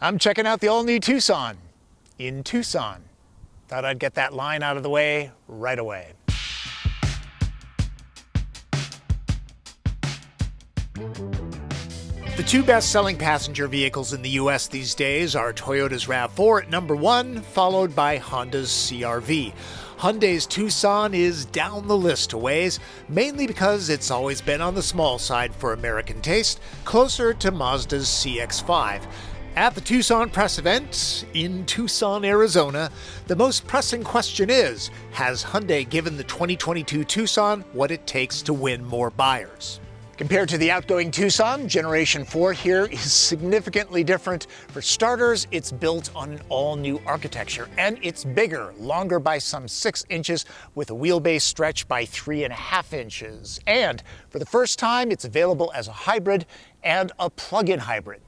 I'm checking out the all-new Tucson in Tucson. Thought I'd get that line out of the way right away. The two best-selling passenger vehicles in the US these days are Toyota's RAV4 at number 1, followed by Honda's CR-V. Hyundai's Tucson is down the list a ways, mainly because it's always been on the small side for American taste, closer to Mazda's CX-5. At the Tucson press event in Tucson, Arizona, the most pressing question is, has Hyundai given the 2022 Tucson what it takes to win more buyers? Compared to the outgoing Tucson, Generation 4 here is significantly different. For starters, it's built on an all-new architecture, and it's bigger, longer by some 6 inches, with a wheelbase stretch by 3.5 inches. And for the first time, it's available as a hybrid and a plug-in hybrid.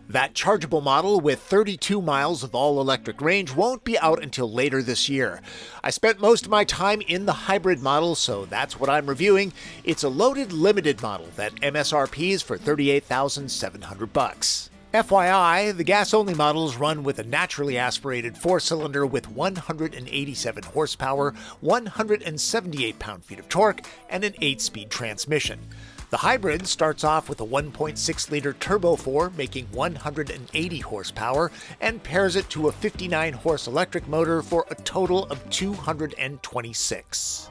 That chargeable model with 32 miles of all-electric range won't be out until later this year. I spent most of my time in the hybrid model, so that's what I'm reviewing. It's a loaded limited model that MSRPs for $38,700. FYI, the gas-only models run with a naturally aspirated 4-cylinder with 187 horsepower, 178 pound-feet of torque, and an 8-speed transmission. The hybrid starts off with a 1.6-liter Turbo 4 making 180 horsepower and pairs it to a 59-horse electric motor for a total of 226.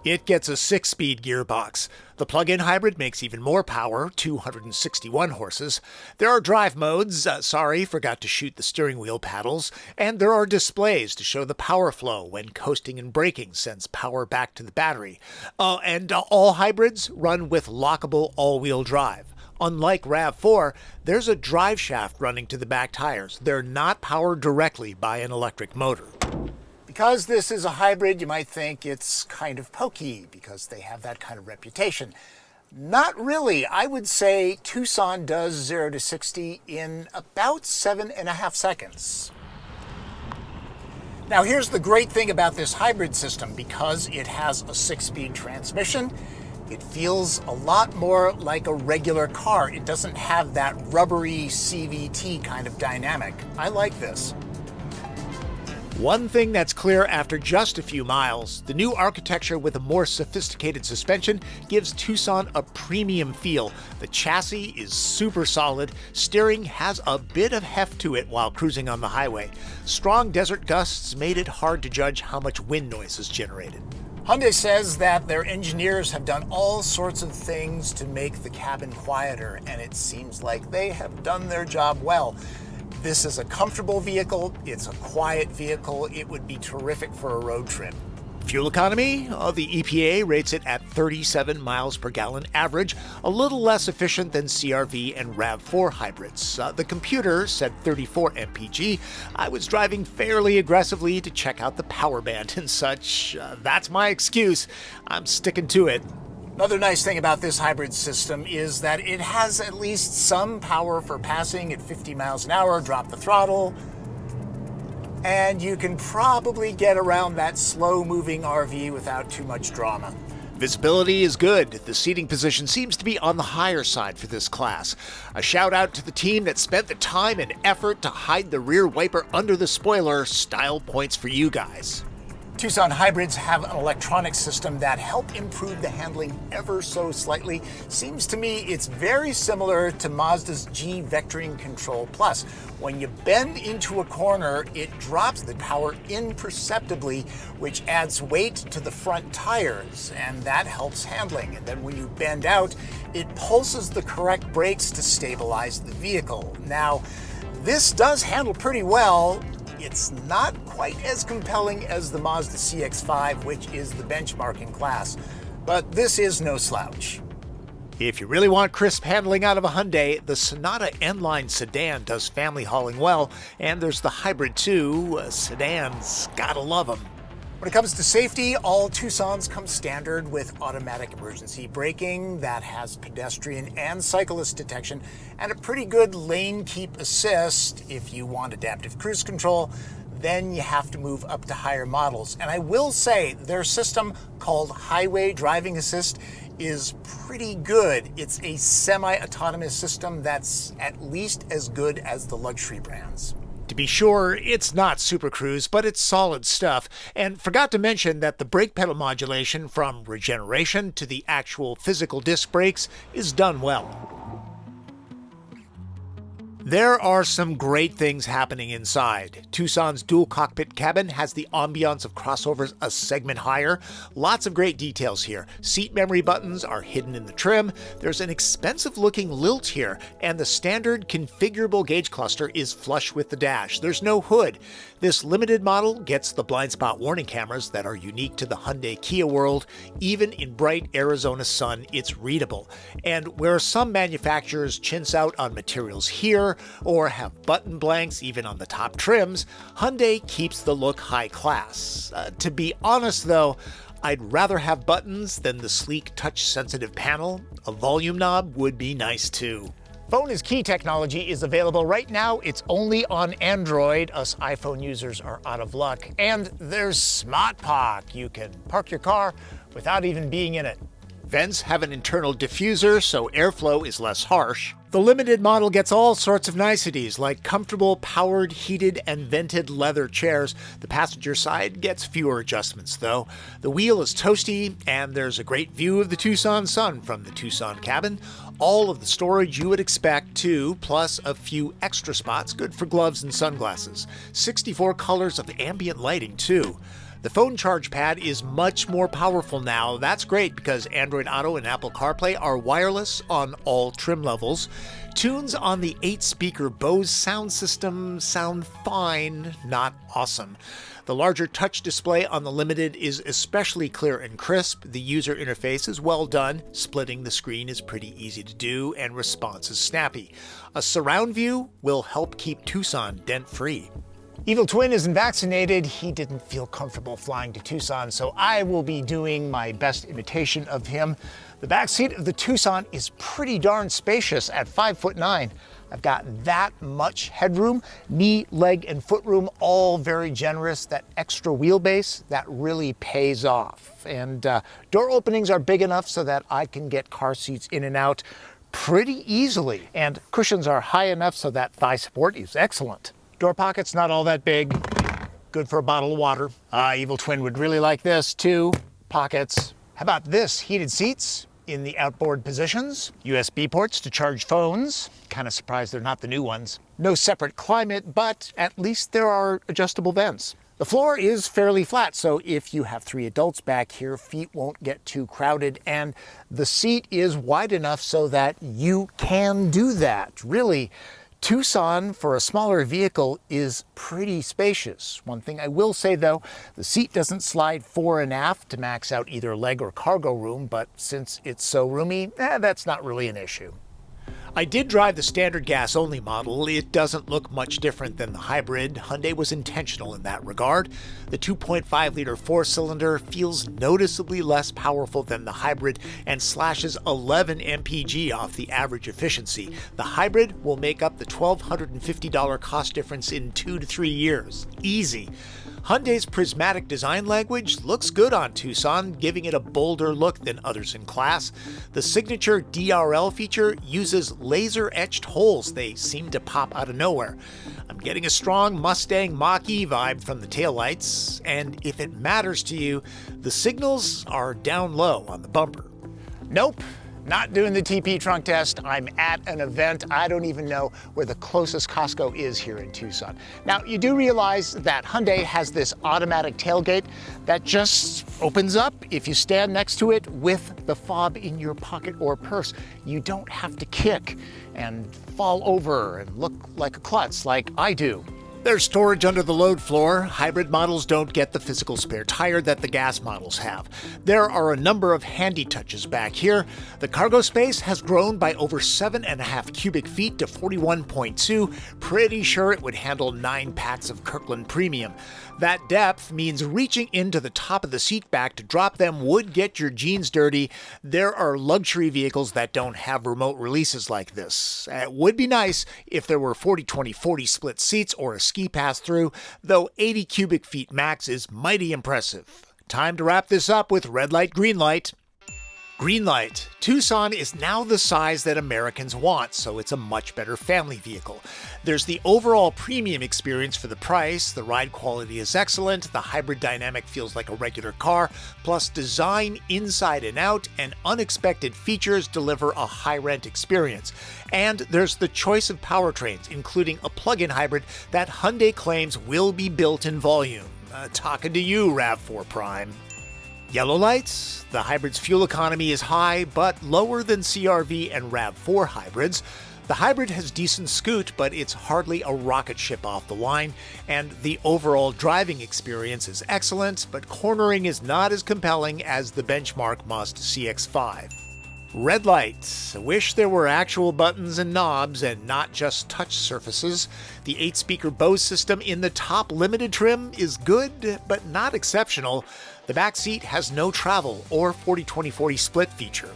It gets a 6-speed gearbox. The plug-in hybrid makes even more power, 261 horses. There are drive modes, forgot to shoot the steering wheel paddles, and there are displays to show the power flow when coasting and braking sends power back to the battery. And all hybrids run with lockable all-wheel drive. Unlike RAV4, there's a drive shaft running to the back tires. They're not powered directly by an electric motor. Because this is a hybrid, you might think it's kind of pokey because they have that kind of reputation. Not really. I would say Tucson does 0 to 60 in about 7.5 seconds. Now here's the great thing about this hybrid system. Because it has a 6-speed transmission, it feels a lot more like a regular car. It doesn't have that rubbery CVT kind of dynamic. I like this. One thing that's clear after just a few miles, the new architecture with a more sophisticated suspension gives Tucson a premium feel. The chassis is super solid, steering has a bit of heft to it while cruising on the highway. Strong desert gusts made it hard to judge how much wind noise is generated. Hyundai says that their engineers have done all sorts of things to make the cabin quieter, and it seems like they have done their job well. This is a comfortable vehicle, it's a quiet vehicle, it would be terrific for a road trip. Fuel economy? The EPA rates it at 37 miles per gallon average, a little less efficient than CR-V and RAV4 hybrids. The computer said 34 mpg. I was driving fairly aggressively to check out the power band and such. That's my excuse. I'm sticking to it. Another nice thing about this hybrid system is that it has at least some power for passing at 50 miles an hour, drop the throttle, and you can probably get around that slow-moving RV without too much drama. Visibility is good. The seating position seems to be on the higher side for this class. A shout out to the team that spent the time and effort to hide the rear wiper under the spoiler. Style points for you guys. Tucson hybrids have an electronic system that help improve the handling ever so slightly. Seems to me it's very similar to Mazda's G Vectoring Control Plus. When you bend into a corner, it drops the power imperceptibly, which adds weight to the front tires, and that helps handling. And then when you bend out, it pulses the correct brakes to stabilize the vehicle. Now, this does handle pretty well. It's not quite as compelling as the Mazda CX-5, which is the benchmark in class, but this is no slouch. If you really want crisp handling out of a Hyundai, the Sonata N-Line sedan does family hauling well, and there's the hybrid too. Sedans, gotta love them. When it comes to safety, all Tucsons come standard with automatic emergency braking that has pedestrian and cyclist detection and a pretty good lane keep assist. If you want adaptive cruise control, then you have to move up to higher models. And I will say their system called Highway Driving Assist is pretty good. It's a semi-autonomous system that's at least as good as the luxury brands. To be sure, it's not Super Cruise, but it's solid stuff. And forgot to mention that the brake pedal modulation from regeneration to the actual physical disc brakes is done well. There are some great things happening inside. Tucson's dual cockpit cabin has the ambiance of crossovers a segment higher. Lots of great details here. Seat memory buttons are hidden in the trim. There's an expensive looking lilt here, and the standard configurable gauge cluster is flush with the dash. There's no hood. This limited model gets the blind spot warning cameras that are unique to the Hyundai Kia world. Even in bright Arizona sun, it's readable. And where some manufacturers chintz out on materials here, or have button blanks even on the top trims, Hyundai keeps the look high class. To be honest though, I'd rather have buttons than the sleek touch-sensitive panel. A volume knob would be nice too. Phone is Key technology is available right now. It's only on Android. Us iPhone users are out of luck. And there's Smart Park. You can park your car without even being in it. Vents have an internal diffuser, so airflow is less harsh. The limited model gets all sorts of niceties, like comfortable, powered, heated, and vented leather chairs. The passenger side gets fewer adjustments, though. The wheel is toasty, and there's a great view of the Tucson sun from the Tucson cabin. All of the storage you would expect, too, plus a few extra spots good for gloves and sunglasses. 64 colors of ambient lighting, too. The phone charge pad is much more powerful now. That's great because Android Auto and Apple CarPlay are wireless on all trim levels. Tunes on the 8-speaker Bose sound system sound fine, not awesome. The larger touch display on the Limited is especially clear and crisp. The user interface is well done. Splitting the screen is pretty easy to do, and response is snappy. A surround view will help keep Tucson dent-free. Evil Twin isn't vaccinated. He didn't feel comfortable flying to Tucson, so I will be doing my best imitation of him. The back seat of the Tucson is pretty darn spacious at 5'9". I've got that much headroom, knee, leg, and foot room, all very generous. That extra wheelbase, that really pays off. And door openings are big enough so that I can get car seats in and out pretty easily. And cushions are high enough so that thigh support is excellent. Door pocket's not all that big. Good for a bottle of water. Evil Twin would really like this too. Pockets. How about this? Heated seats in the outboard positions. USB ports to charge phones. Kind of surprised they're not the new ones. No separate climate, but at least there are adjustable vents. The floor is fairly flat, so if you have 3 adults back here, feet won't get too crowded, and the seat is wide enough so that you can do that. Really, Tucson, for a smaller vehicle, is pretty spacious. One thing I will say, though, the seat doesn't slide fore and aft to max out either leg or cargo room, but since it's so roomy, that's not really an issue. I did drive the standard gas-only model. It doesn't look much different than the hybrid. Hyundai was intentional in that regard. The 2.5-liter 4-cylinder feels noticeably less powerful than the hybrid and slashes 11 mpg off the average efficiency. The hybrid will make up the $1,250 cost difference in 2 to 3 years. Easy. Hyundai's prismatic design language looks good on Tucson, giving it a bolder look than others in class. The signature DRL feature uses laser-etched holes. They seem to pop out of nowhere. I'm getting a strong Mustang Mach-E vibe from the taillights, and if it matters to you, the signals are down low on the bumper. Nope. Not doing the TP trunk test. I'm at an event. I don't even know where the closest Costco is here in Tucson. Now, you do realize that Hyundai has this automatic tailgate that just opens up if you stand next to it with the fob in your pocket or purse. You don't have to kick and fall over and look like a klutz like I do. There's storage under the load floor. Hybrid models don't get the physical spare tire that the gas models have. There are a number of handy touches back here. The cargo space has grown by over 7.5 cubic feet to 41.2. Pretty sure it would handle 9 packs of Kirkland Premium. That depth means reaching into the top of the seat back to drop them would get your jeans dirty. There are luxury vehicles that don't have remote releases like this. It would be nice if there were 40-20-40 split seats or a ski ski pass through, though 80 cubic feet max is mighty impressive. Time to wrap this up with red light, green light. Green light. Tucson is now the size that Americans want, so it's a much better family vehicle. There's the overall premium experience for the price, the ride quality is excellent, the hybrid dynamic feels like a regular car, plus design inside and out and unexpected features deliver a high-rent experience. And there's the choice of powertrains, including a plug-in hybrid that Hyundai claims will be built in volume. Talking to you, RAV4 Prime. Yellow lights. The hybrid's fuel economy is high, but lower than CR-V and RAV4 hybrids. The hybrid has decent scoot, but it's hardly a rocket ship off the line, and the overall driving experience is excellent, but cornering is not as compelling as the benchmark Mazda CX-5. Red lights. I wish there were actual buttons and knobs and not just touch surfaces. The 8-speaker Bose system in the top limited trim is good, but not exceptional. The back seat has no travel or 40-20-40 split feature.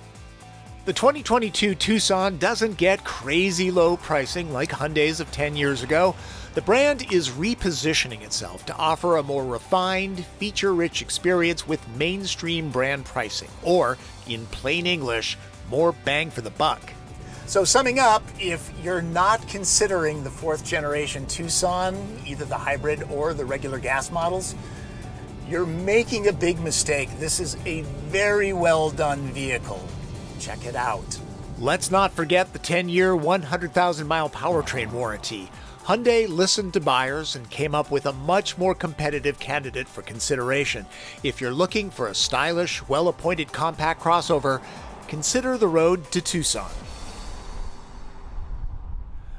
The 2022 Tucson doesn't get crazy low pricing like Hyundai's of 10 years ago. The brand is repositioning itself to offer a more refined, feature-rich experience with mainstream brand pricing, or, in plain English, more bang for the buck. So summing up, if you're not considering the 4th generation Tucson, either the hybrid or the regular gas models, you're making a big mistake. This is a very well done vehicle. Check it out. Let's not forget the 10-year, 100,000-mile powertrain warranty. Hyundai listened to buyers and came up with a much more competitive candidate for consideration. If you're looking for a stylish, well-appointed compact crossover, consider the road to Tucson.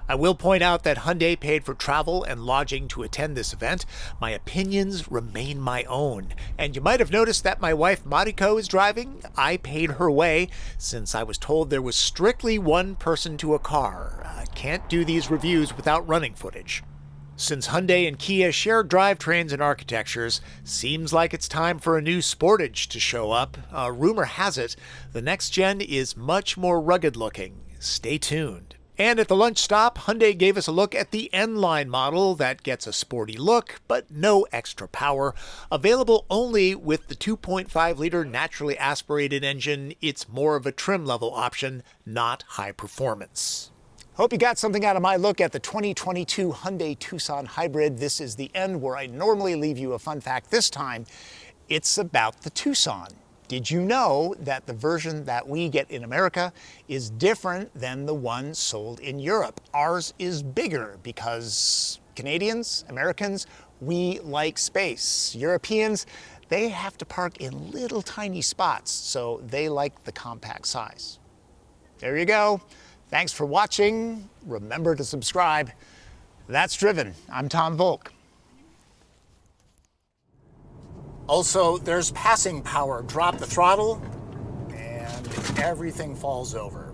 I will point out that Hyundai paid for travel and lodging to attend this event. My opinions remain my own. And you might have noticed that my wife Mariko is driving. I paid her way since I was told there was strictly one person to a car. I can't do these reviews without running footage. Since Hyundai and Kia share drivetrains and architectures, seems like it's time for a new Sportage to show up. Rumor has it, the next gen is much more rugged looking. Stay tuned. And at the lunch stop, Hyundai gave us a look at the N-Line model that gets a sporty look, but no extra power. Available only with the 2.5-liter naturally aspirated engine, it's more of a trim-level option, not high performance. Hope you got something out of my look at the 2022 Hyundai Tucson Hybrid. This is the end where I normally leave you a fun fact. This time, it's about the Tucson. Did you know that the version that we get in America is different than the one sold in Europe? Ours is bigger because Canadians, Americans, we like space. Europeans, they have to park in little tiny spots, so they like the compact size. There you go. Thanks for watching. Remember to subscribe. That's Driven. I'm Tom Voelk. Also, there's passing power. Drop the throttle and everything falls over.